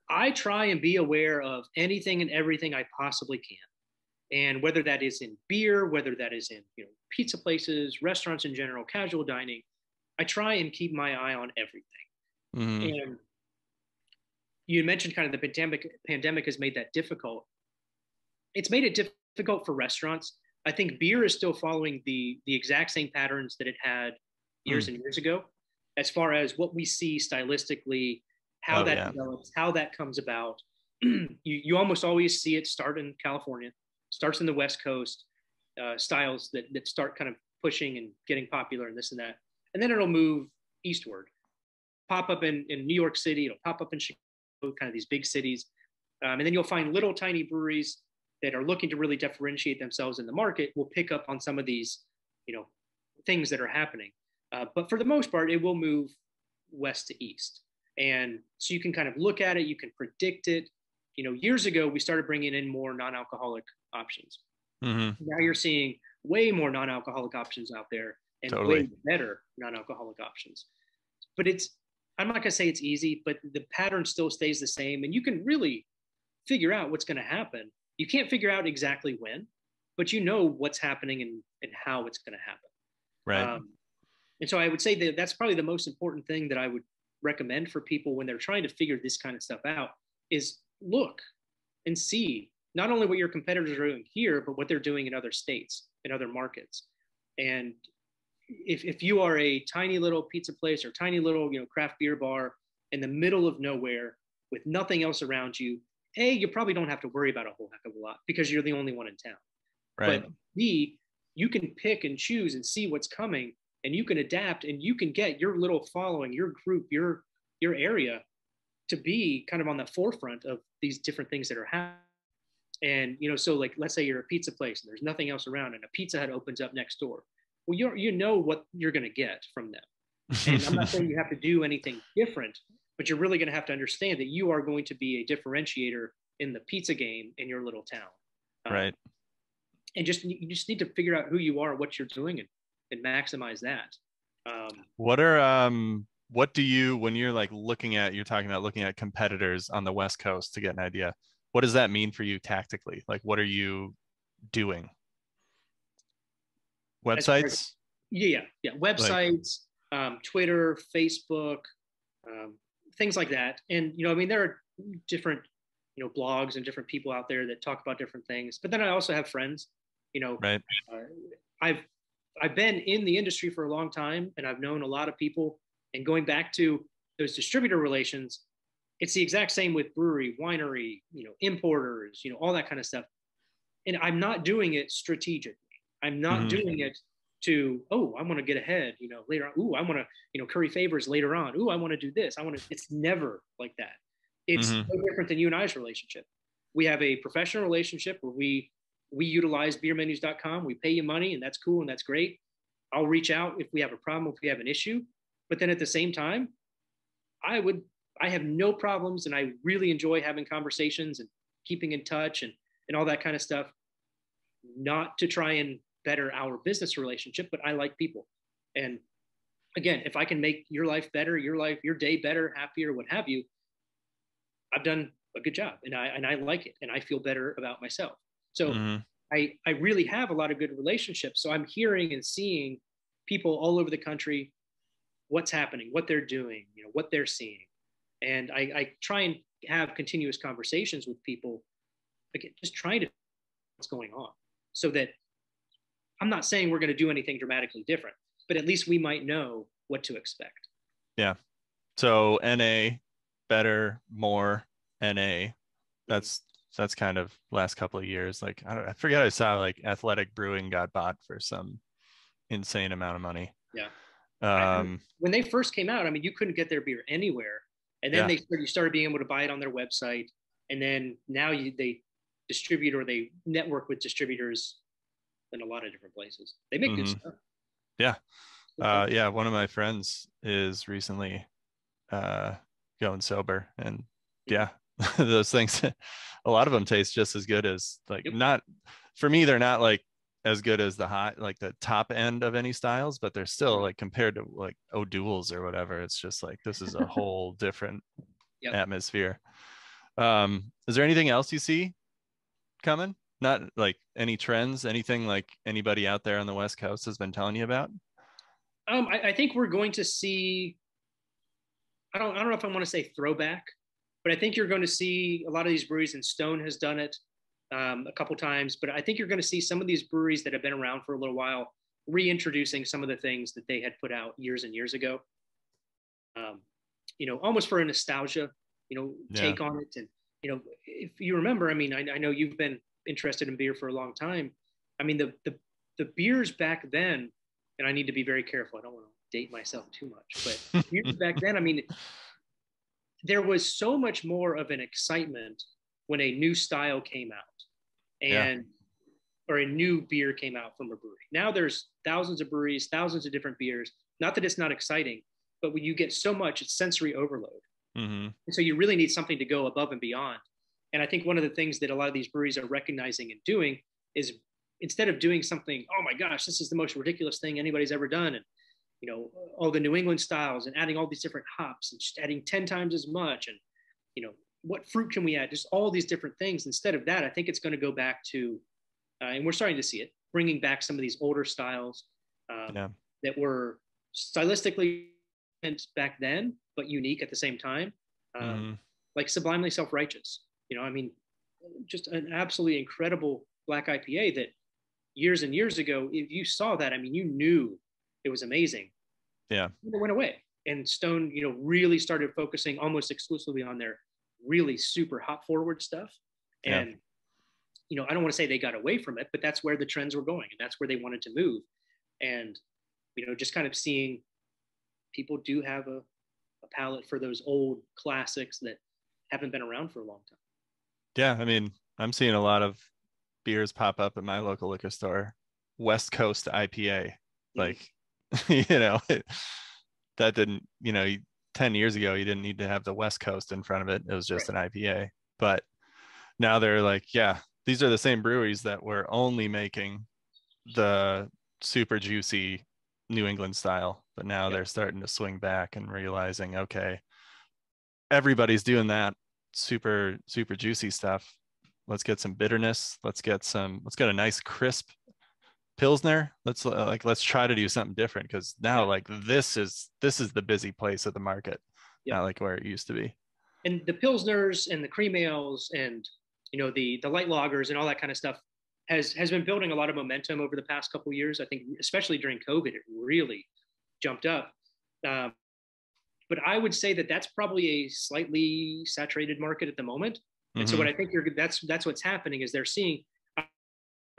I try and be aware of anything and everything I possibly can. And whether that is in beer, whether that is in, pizza places, restaurants in general, casual dining, I try and keep my eye on everything. Hmm. And you mentioned kind of the pandemic has made that difficult. It's made it difficult for restaurants. I think beer is still following the exact same patterns that it had years Hmm. and years ago, as far as what we see stylistically, how Oh that yeah. develops, how that comes about. You almost always see it start in California, starts in the West Coast, styles that start kind of pushing and getting popular and this and that, and then it'll move eastward, pop up in New York City, it'll pop up in Chicago, kind of these big cities, and then you'll find little tiny breweries that are looking to really differentiate themselves in the market will pick up on some of these, you know, things that are happening. But for the most part, it will move west to east. And so you can kind of look at it, you can predict it. Years ago, we started bringing in more non alcoholic options. Hmm. Now you're seeing way more non alcoholic options out there and way Totally. better non alcoholic options. But I'm not going to say it's easy, but the pattern still stays the same. And you can really figure out what's going to happen. You can't figure out exactly when, but you know what's happening and how it's going to happen. Right. And so I would say that that's probably the most important thing that I would recommend for people when they're trying to figure this kind of stuff out is look and see not only what your competitors are doing here, but what they're doing in other states, in other markets. And if you are a tiny little pizza place or tiny little, craft beer bar in the middle of nowhere with nothing else around you, A, you probably don't have to worry about a whole heck of a lot because you're the only one in town. Right. But B, you can pick and choose and see what's coming and you can adapt and you can get your little following, your group, your area to be kind of on the forefront of these different things that are happening. And so like let's say you're a pizza place and there's nothing else around and a Pizza Hut opens up next door. Well, you know what you're going to get from them. And I'm not saying you have to do anything different, but you're really going to have to understand that you are going to be a differentiator in the pizza game in your little town. Right. And you just need to figure out who you are, what you're doing, and maximize that. What do you, when you're like you're talking about looking at competitors on the West Coast to get an idea, what does that mean for you tactically? Like, what are you doing? As far as, Websites? yeah, Like, websites, Twitter, Facebook, things like that. And I mean, there are different blogs and different people out there that talk about different things. But then I also have friends. right. Uh, I've I've been in the industry for a long time, and I've known a lot of people. And going back to those distributor relations, it's the exact same with brewery, winery, importers, all that kind of stuff. And I'm not doing it strategically. I'm not Hmm. doing it to, oh, I want to get ahead, later on. Ooh, I want to, curry favors later on. Ooh, I want to do this. It's never like that. It's Hmm. no different than you and I's relationship. We have a professional relationship where we utilize beermenus.com. We pay you money and that's cool and that's great. I'll reach out if we have a problem, if we have an issue. But then at the same time, I would I have no problems and I really enjoy having conversations and keeping in touch and all that kind of stuff, not to try and better our business relationship, but I like people. And again, if I can make your life better, your day better, happier, what have you, I've done a good job and I like it and I feel better about myself. So Hmm. I really have a lot of good relationships. So I'm hearing and seeing people all over the country, what's happening, what they're doing, what they're seeing. And I try and have continuous conversations with people, again, just trying to what's going on so that I'm not saying we're going to do anything dramatically different, but at least we might know what to expect. Yeah. So NA, better, more NA. Mhm. That's that's kind of last couple of years. Like I forget, I saw like Athletic Brewing got bought for some insane amount of money. Yeah. Um, When they first came out, I mean, you couldn't get their beer anywhere. And then yeah. you started being able to buy it on their website. And then now they distribute or they network with distributors in a lot of different places. They make good Hmm. stuff. Yeah. Good stuff. Yeah. One of my friends is recently uh, going sober, and Mhm. yeah, those things, a lot of them taste just as good as like Yep. not for me. They're not like as good as the like the top end of any styles, but they're still like compared to like O'Doul's or whatever. It's just like this is a whole different Yep. atmosphere. Is there anything else you see coming? Not like any trends, anything like anybody out there on the West Coast has been telling you about? I think we're going to see. I don't know if I want to say throwback, but I think you're going to see a lot of these breweries, and Stone has done it a couple times. But I think you're going to see some of these breweries that have been around for a little while reintroducing some of the things that they had put out years and years ago. Almost for a nostalgia, Yeah. take on it. And if you remember, I mean, I know you've been interested in beer for a long time. I mean, the beers back then, and I need to be very careful. I don't want to date myself too much, but beers back then, I mean, there was so much more of an excitement when a new style came out Yeah. or a new beer came out from a brewery. Now there's thousands of breweries, thousands of different beers. Not that it's not exciting, but when you get so much, it's sensory overload. Mm-hmm. And so you really need something to go above and beyond. And I think one of the things that a lot of these breweries are recognizing and doing is instead of doing something, oh my gosh, this is the most ridiculous thing anybody's ever done. And, all the New England styles and adding all these different hops and just adding 10 times as much. And, what fruit can we add? Just all these different things. Instead of that, I think it's going to go back to, and we're starting to see it, bringing back some of these older styles that were stylistically back then, but unique at the same time. Like Sublimely Self-Righteous, I mean, just an absolutely incredible black IPA that years and years ago, if you saw that, I mean, you knew it was amazing. Yeah. It went away. And Stone, really started focusing almost exclusively on their really super hop forward stuff. And, I don't want to say they got away from it, but that's where the trends were going. And that's where they wanted to move. And, just kind of seeing people do have a palate for those old classics that haven't been around for a long time. Yeah. I mean, I'm seeing a lot of beers pop up at my local liquor store. West Coast IPA. Like, that didn't, 10 years ago, you didn't need to have the West Coast in front of it. It was just an IPA. But now they're like, yeah, these are the same breweries that were only making the super juicy New England style. But now they're starting to swing back and realizing, okay, everybody's doing that super, super juicy stuff. Let's get some bitterness. Let's get a nice crisp Pilsner. Let's try to do something different, because now like this is the busy place of the market, not like where it used to be. And the Pilsners and the cream ales and the light lagers and all that kind of stuff has been building a lot of momentum over the past couple of years. I think especially during COVID, it really jumped up. But I would say that that's probably a slightly saturated market at the moment. And so what I think that's what's happening is they're seeing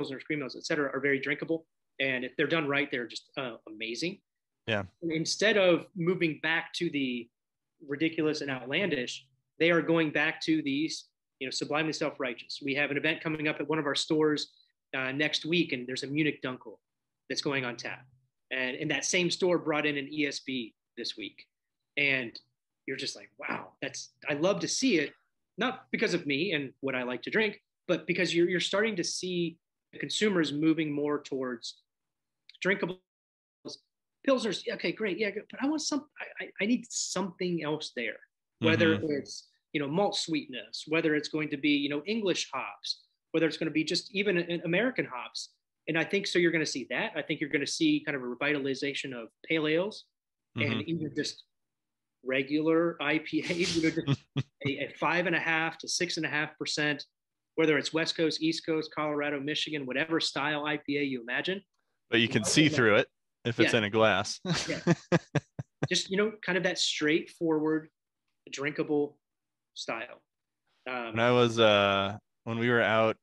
Pilsners, cream ales, et cetera, are very drinkable. And if they're done right, they're just amazing. Yeah. And instead of moving back to the ridiculous and outlandish, they are going back to these, sublimely self-righteous. We have an event coming up at one of our stores next week, and there's a Munich Dunkel that's going on tap. And that same store brought in an ESB this week. And you're just like, wow, I love to see it, not because of me and what I like to drink, but because you're starting to see consumers moving more towards drinkable Pilsners. Okay, great. Yeah, good. But I want I need something else there, whether it's, malt sweetness, whether it's going to be, English hops, whether it's going to be just even American hops. And I think so you're going to see that. I think you're going to see kind of a revitalization of pale ales and even just regular IPAs, just a 5.5 to 6.5%, whether it's West Coast, East Coast, Colorado, Michigan, whatever style IPA you imagine. But you can see through it if it's in a glass. Just, kind of that straightforward, drinkable style. When we were out,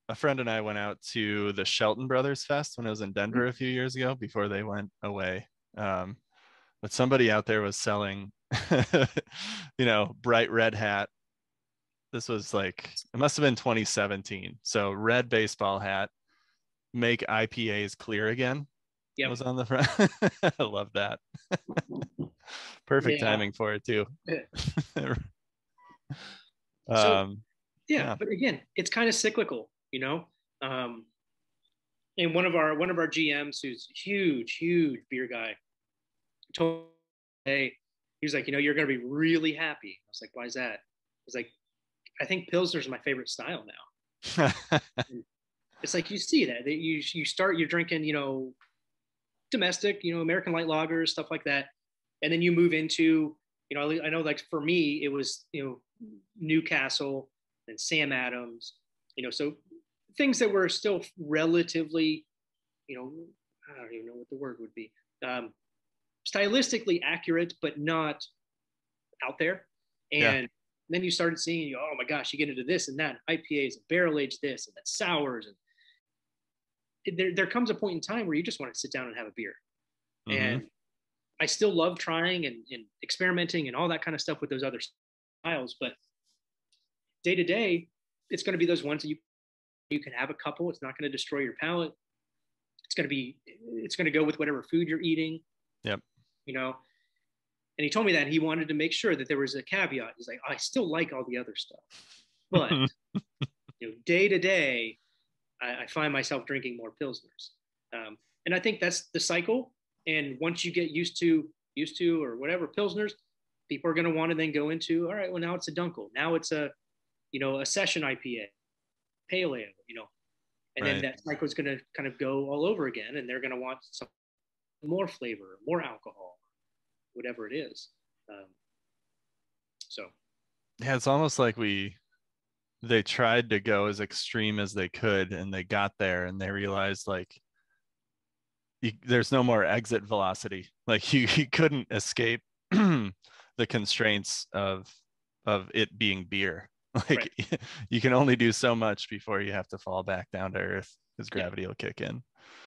a friend and I went out to the Shelton Brothers Fest when I was in Denver a few years ago before they went away. But somebody out there was selling, bright red hat. This was it must have been 2017. So red baseball hat, make IPAs clear again. Yep. Was on the front. I love that. Perfect timing for it too. But again, it's kind of cyclical, and one of our GMs, who's a huge beer guy, told me, hey, he was like, you're going to be really happy. I was like, why is that? I was like, I think Pilsner's my favorite style now. It's like you see that you start, you're drinking, domestic, American light lagers, stuff like that. And then you move into, I know like for me, it was, Newcastle and Sam Adams, so things that were still relatively, I don't even know what the word would be, stylistically accurate, but not out there. And then you started seeing, oh my gosh, you get into this and that, IPAs and barrel aged this and that sours. And there comes a point in time where you just want to sit down and have a beer. Mm-hmm. And I still love trying and experimenting and all that kind of stuff with those other styles. But day to day, it's going to be those ones that you can have a couple. It's not going to destroy your palate. It's going to go with whatever food you're eating. Yep. And he told me that he wanted to make sure that there was a caveat. He's like, I still like all the other stuff, but day to day, I find myself drinking more Pilsners. And I think that's the cycle. And once you get used to or whatever Pilsners, people are going to want to then go into, all right, well, now it's a Dunkel. Now it's a session IPA, pale ale, and then that cycle is going to kind of go all over again. And they're going to want some more flavor, more alcohol, whatever it is. Yeah, it's almost like they tried to go as extreme as they could, and they got there and they realized like there's no more exit velocity. Like you couldn't escape the constraints of it being beer. Like you can only do so much before you have to fall back down to earth because gravity will kick in.